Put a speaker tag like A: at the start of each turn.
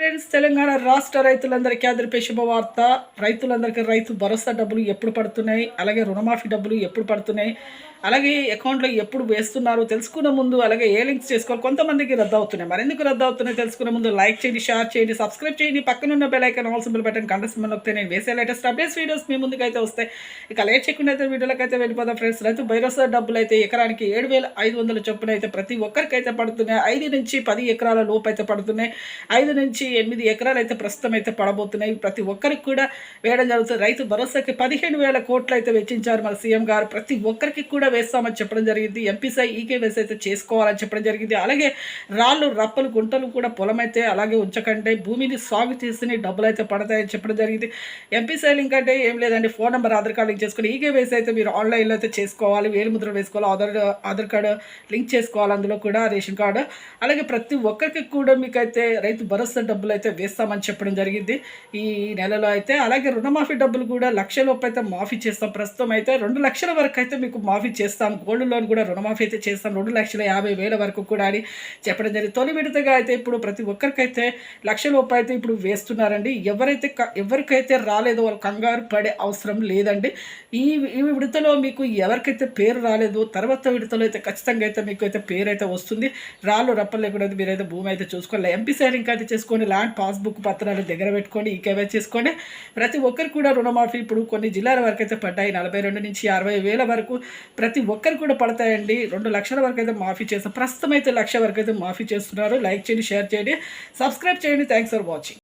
A: Friends, Telangana రాష్ట్ర రైతులందరికీ అదిరిపే శుభవార్త. రైతులందరికీ రైతు భరోసా డబ్బులు ఎప్పుడు పడుతున్నాయి, అలాగే రుణమాఫీ డబ్బులు ఎప్పుడు పడుతున్నాయి, అలాగే అకౌంట్లో ఎప్పుడు వేస్తున్నారు తెలుసుకునే ముందు, అలాగే ఏ లింక్స్ చేసుకోవాలి, కొంతమందికి రద్దు అవుతున్నాయి. మరెందుకు రద్దు అవుతున్నాయి తెలుసుకునే ముందు లైక్ చేయండి, షేర్ చేయండి, సబ్స్క్రైబ్ చేయండి, పక్కనున్న bell icon all symbol button గంట సింబల్ నొక్కితే నేను వేసే లేటెస్ట్ అప్డేట్స్ వీడియోస్ మీ ముందుకు అయితే వస్తాయి. ఇక లేట్ చేయకుండా అయితే వీడియోలకు అయితే వెళ్ళిపోదాం ఫ్రెండ్స్. రైతు భరోసా డబ్బులు అయితే ఎకరానికి 7,500 చొప్పున అయితే ప్రతి ఒక్కరికైతే పడుతున్నాయి. 5 నుంచి 10 ఎకరాల లోపు అయితే పడుతున్నాయి. 5 నుంచి 8 ఎకరాలు అయితే ప్రస్తుతం అయితే పడబోతున్నాయి. ప్రతి ఒక్కరికి కూడా వేయడం జరుగుతుంది. రైతు భరోసాకి 15,000 కోట్లు అయితే వెచ్చించారు మన సీఎం గారు. ప్రతి ఒక్కరికి కూడా వేస్తామని చెప్పడం జరిగింది. ఎంపీసీ ఈకేవైసీ అయితే చేసుకోవాలని చెప్పడం జరిగింది. అలాగే రాళ్ళు రప్పలు గుంటలు కూడా పొలం అయితే అలాగే ఉంచకంటే భూమిని సాగు చేసి డబ్బులు అయితే పడతాయని చెప్పడం జరిగింది. ఎంపీసీ లింక్ అంటే ఏం లేదండి, phone number Aadhaar card link చేసుకుని ఈకేవైసీ అయితే మీరు ఆన్లైన్లో అయితే చేసుకోవాలి. వేలిముద్ర వేసుకోవాలి, ఆధార్ కార్డు లింక్ చేసుకోవాలి, అందులో కూడా రేషన్ కార్డు. అలాగే ప్రతి ఒక్కరికి కూడా మీకైతే రైతు భరోసా డబ్బులు అయితే వేస్తామని చెప్పడం జరిగింది ఈ నెలలో అయితే. అలాగే రుణమాఫీ డబ్బులు కూడా 1,00,000 లోపు అయితే మాఫీ చేస్తాం. ప్రస్తుతం అయితే 2 లక్షల వరకు అయితే మీకు మాఫీ చేస్తాం. గోల్డ్ లోన్ కూడా రుణమాఫీ అయితే చేస్తాం 2,50,000 వరకు కూడా అని చెప్పడం జరిగింది. తొలి విడతగా అయితే ఇప్పుడు ప్రతి ఒక్కరికైతే 1,00,000 లోపు అయితే ఇప్పుడు వేస్తున్నారండి. ఎవరికైతే రాలేదో వాళ్ళు కంగారు పడే అవసరం లేదండి. ఈ విడతలో మీకు ఎవరికైతే పేరు రాలేదో తర్వాత విడతలో అయితే ఖచ్చితంగా అయితే మీకు అయితే పేరు అయితే వస్తుంది. రాళ్ళు రప్పలు లేకుండా మీరైతే భూమి అయితే చూసుకోవాలి. ఎంపీసీ లింక్ అయితే చేసుకోండి, ల్యాండ్ పాస్బుక్ పత్రాలు దగ్గర పెట్టుకోండి, ఈకేవైసీ చేసుకోండి. ప్రతి ఒక్కరికి కూడా రుణమాఫీ ఇప్పుడు కొన్ని జిల్లాల వరకు అయితే పడ్డాయి. 42 నుంచి 60,000 వరకు ప్రతి ఒక్కరికి కూడా పడతాయండి. 2 లక్షల వరకు అయితే మాఫీ చేస్తాం. ప్రస్తుతం అయితే 1,00,000 వరకు అయితే మాఫీ చేస్తున్నారు. లైక్ చేయండి, షేర్ చేయండి, సబ్స్క్రైబ్ చేయండి. Thanks for watching.